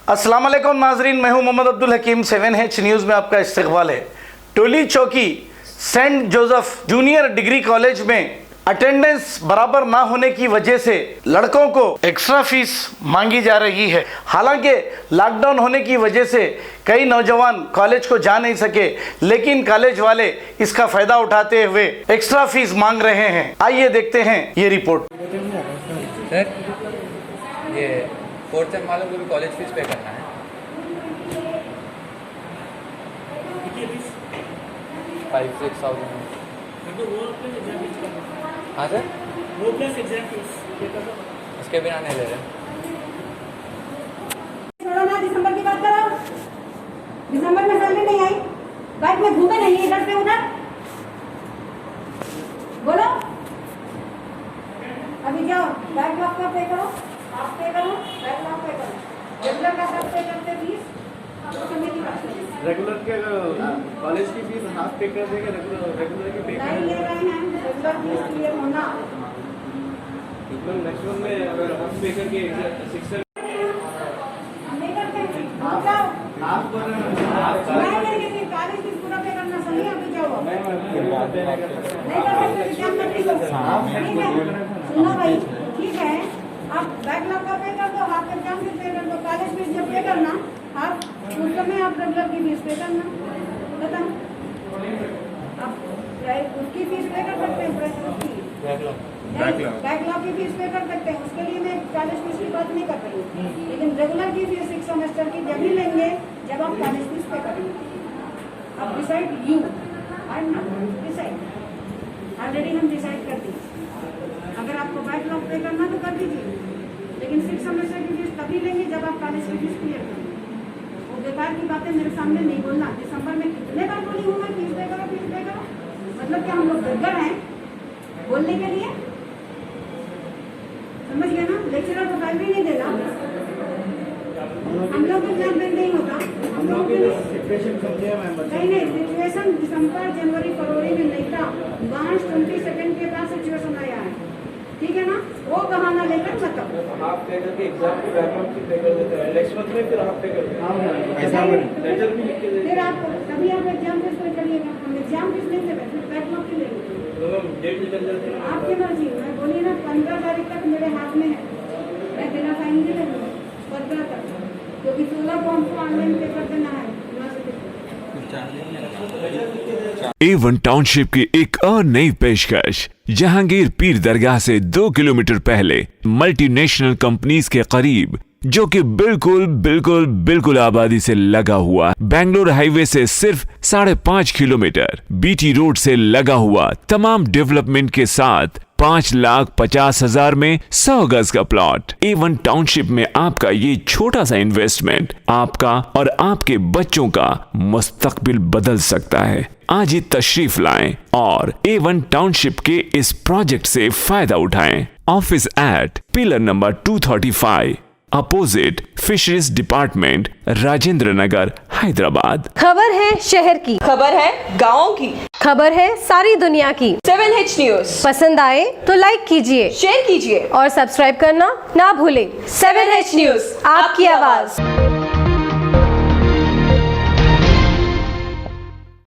अस्सलाम वालेकुम नाजरीन, मैं हूं मोहम्मद अब्दुल हकीम। 7H न्यूज़ में आपका इस्तकबाल है। Toli Chowki saint Joseph junior degree college में अटेंडेंस बराबर ना होने की वजह से लड़कों को एक्स्ट्रा फीस मांगी जा रही है। हालांकि लॉकडाउन होने की वजह से कई नौजवान कॉलेज को जा नहीं सके, लेकिन कॉलेज वाले इसका फ़ायदा उठाते हुए एक्स्ट्रा फीस मांग रहे हैं। आइए देखते हैं ये रिपोर्ट। सर, ये 4th सेम वालों को भी कॉलेज फीस पे करना है। 5-6,000। हाँ सर, वो प्लस एग्जाम फीस उसके बिना नहीं ले रहे। छोड़ो ना, दिसंबर की बात करो। दिसंबर में सैलरी नहीं आई, बाइक में घूमे नहीं इधर से उधर। बोलो, अभी जाओ बैक लॉक का पे करो, आप पे करो, बैक लॉक पे करो। रेगुलर का सब पे करते फीस आपको करने की बात है। रेगुलर के कॉलेज की फीस हाफ पे कर देंगे, रेगुलर की पे नहीं ले रहे हैं, रेगुलर फीस क्लियर होना। नेक्स्ट वन में अगर हाफ पे करके 6 नहीं करते हैं, जाओ। हाफ पर नहीं कॉलेज फीस पूरा पे करना सही है। अभी जाओ, नहीं करते एग्जाम में ठीक है। सुनो भाई, ठीक है, आप बैकलॉग का पे कर दो, हाफ एग्जाम फीस पे कर दो। कॉलेज फीस जब पे करना आप उस समय आप रेगुलर की फीस पे करना। बताओ, आप उसकी फीस पे कर सकते हैं, बैकलॉग की फीस पे कर सकते हैं। उसके लिए मैं कॉलेज फीस की बात नहीं कर रही हूँ, लेकिन रेगुलर की फीस 6 सेमेस्टर की जब ही लेंगे जब आप कॉलेज फीस पे करेंगे। अब decide you, I am not decide, already हम डिसाइड कर दिए। अगर आपको बैकलॉग पे करना तो कर दीजिए, लेकिन 6 सेमेस्टर की फीस तभी लेंगे जब आप कॉलेज की फीस क्लियर करेंगे। वो बेकार की बातें मेरे सामने नहीं बोलना। दिसंबर में कितने बार बोली हूँ मैं, फीस पे करो, फीस पे करो। मतलब क्या हम लोग बेगर हैं बोलने के लिए? समझ गए ना? लेक्चरर को सैलरी नहीं देना, हम लोग को एग्जाम नहीं होता। हम लोग सिचुएशन समझे मैम। नहीं, सिचुएशन दिसंबर, जनवरी, फरवरी में नहीं था। मार्च 22 के बाद सिचुएशन आया है, ठीक है ना? वो बहाना लेकर खत्म। हाफ पे करके एग्जाम की बैकलॉग की पे कर देते हैं, नेक्स्ट मंथ में फिर हाफ पे कर देते हैं। ऐसा लेटर भी लिख के फिर आप तभी आप एग्जाम फीस पे करिएगा। हम एग्जाम फीस नहीं दे रहे, फिर बैकलॉग की लेंगे। डेट निकल जाती है। आपकी मर्जी। मैं बोली ना 15 तारीख तक मेरे हाथ में है, मैं बिना साइन नहीं लूँगी 15 तक, क्योंकि 16 को हमको ऑनलाइन पे कर देना है। A1 टाउनशिप की एक और नई पेशकश। जहांगीर पीर दरगाह से 2 किलोमीटर पहले मल्टीनेशनल कंपनीज के करीब, जो कि बिल्कुल आबादी से लगा हुआ, बेंगलोर हाईवे से सिर्फ 5.5 किलोमीटर, बीटी रोड से लगा हुआ, तमाम डेवलपमेंट के साथ 5,50,000 में 100 गज का प्लॉट। A1 टाउनशिप में आपका ये छोटा सा इन्वेस्टमेंट आपका और आपके बच्चों का मुस्तकबिल बदल सकता है। आज ही तशरीफ लाएं और A1 टाउनशिप के इस प्रोजेक्ट से फायदा उठाएं। Office at pillar number 235, opposite fisheries department, Rajendra Nagar, Hyderabad. खबर है शहर की, खबर है गाँव की, खबर है सारी दुनिया की। 7H न्यूज़ पसंद आए तो लाइक कीजिए, शेयर कीजिए और सब्सक्राइब करना ना भूलें। 7H न्यूज़, आपकी आवाज।